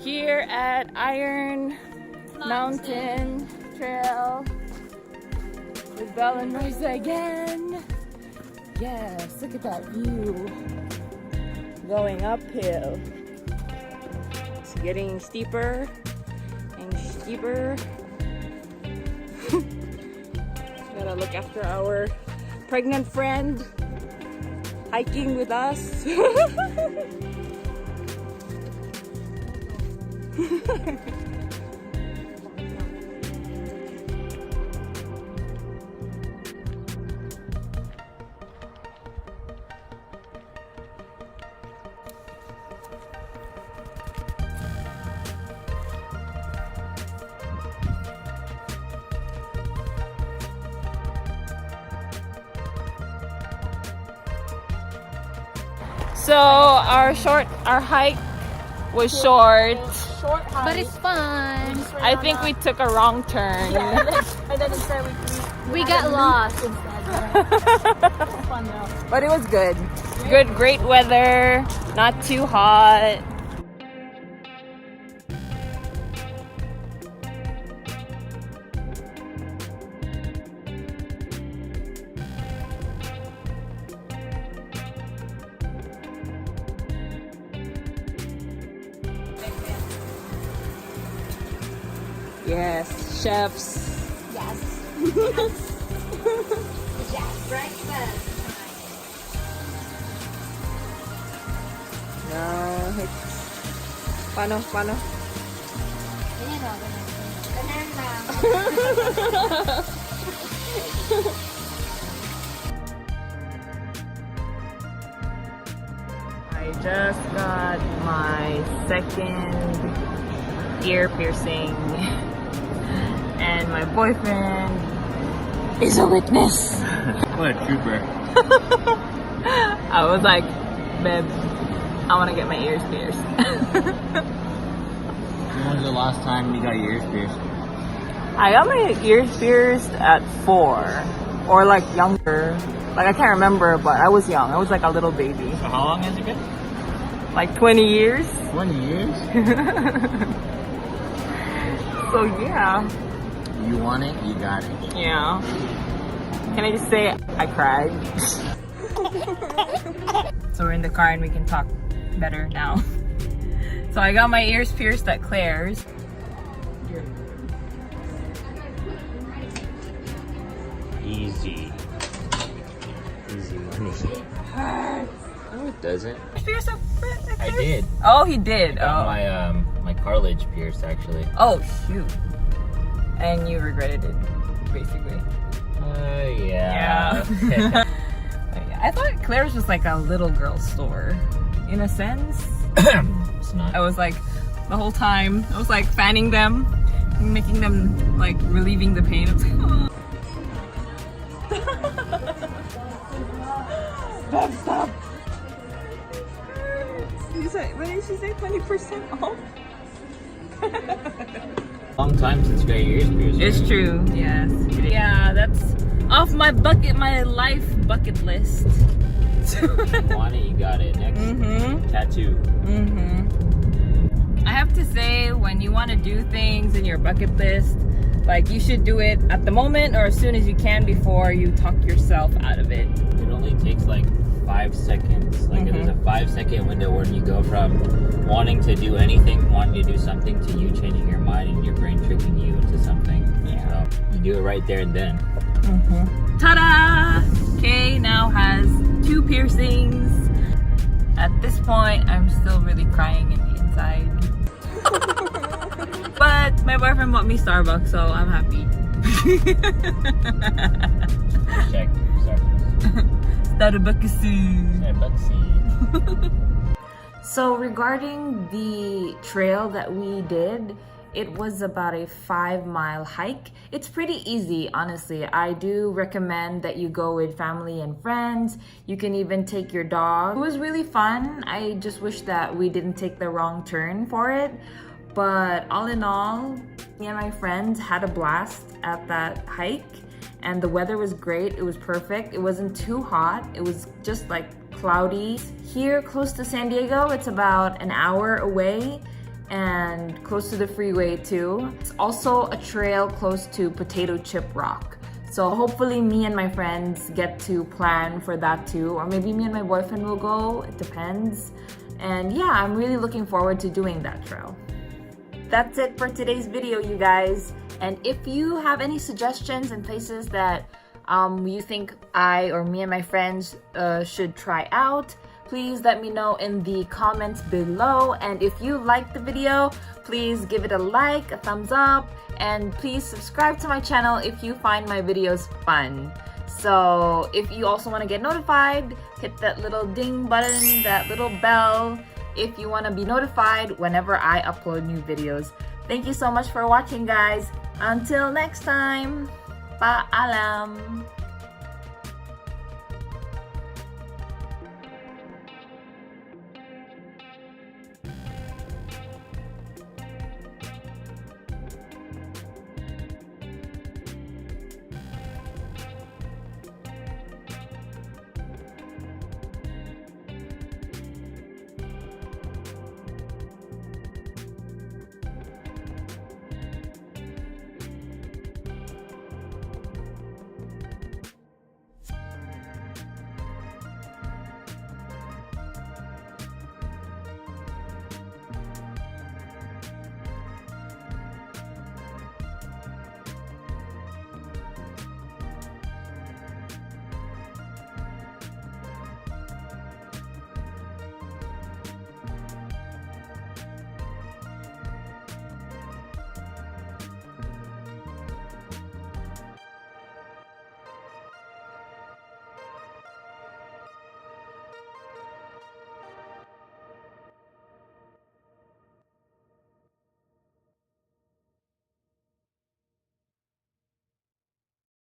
here at Iron Mountain Trail with Belle and Rosa again. Yes, look at that view. Going uphill. It's getting steeper and steeper. Gotta look after our pregnant friend hiking with us. So our hike was short. Short hike. But it's fun. I think we took a wrong turn. Yeah, and then instead We got lost. It's fun though. But it was good. Great weather, not too hot. Yes, chefs. Yes. Yes, breakfast. No, paano? Banana. I just got my second ear piercing, and my boyfriend is a witness. What a trooper. I was like, babe, I want to get my ears pierced. When was the last time you got your ears pierced? I got my ears pierced at 4, or like younger. Like I can't remember, but I was young. I was like a little baby. So how long has it been? Like 20 years. 20 years? So yeah. You want it, you got it. Yeah. Can I just say I cried? So we're in the car and we can talk better now. So I got my ears pierced at Claire's. Easy. Easy money. No, it doesn't. Pierced at Claire's? I did. Oh, he did. Got Oh. my cartilage pierced actually. Oh shoot. And you regretted it, basically. Yeah. I thought Claire's was like a little girl store, in a sense. It's not. I was like, the whole time, I was like fanning them, making them like relieving the pain. I was like, oh. Stop. What did she say? 20% off? Long time since you got your ears pierced. It's right? true, yes. Yeah, that's off my life bucket list. You want it, you got it. Next, tattoo. I have to say, when you want to do things in your bucket list, like you should do it at the moment or as soon as you can before you talk yourself out of it. It only takes like 5 seconds. Like there's a 5-second window where you go from wanting to do anything, wanting to do something, to you changing your mind and your brain tricking you into something. Yeah. So you do it right there and then. Ta-da! Kay now has 2 piercings. At this point, I'm still really crying in the inside. But my boyfriend bought me Starbucks, so I'm happy. Check. Starbucks. So regarding the trail that we did, it was about a 5-mile hike. It's pretty easy, honestly. I do recommend that you go with family and friends. You can even take your dog. It was really fun. I just wish that we didn't take the wrong turn for it. But all in all, me and my friends had a blast at that hike, and the weather was great. It was perfect. It wasn't too hot. It was just like cloudy. Here close to San Diego, it's about an hour away, and close to the freeway too. It's also a trail close to Potato Chip Rock. So hopefully me and my friends get to plan for that too, or maybe me and my boyfriend will go, it depends. And yeah, I'm really looking forward to doing that trail. That's it for today's video, you guys. And if you have any suggestions and places that you think I or me and my friends should try out, please let me know in the comments below. And if you liked the video, please give it a like, a thumbs up, and please subscribe to my channel if you find my videos fun. So if you also want to get notified, hit that little ding button, that little bell, if you want to be notified whenever I upload new videos. Thank you so much for watching, guys. Until next time, paalam!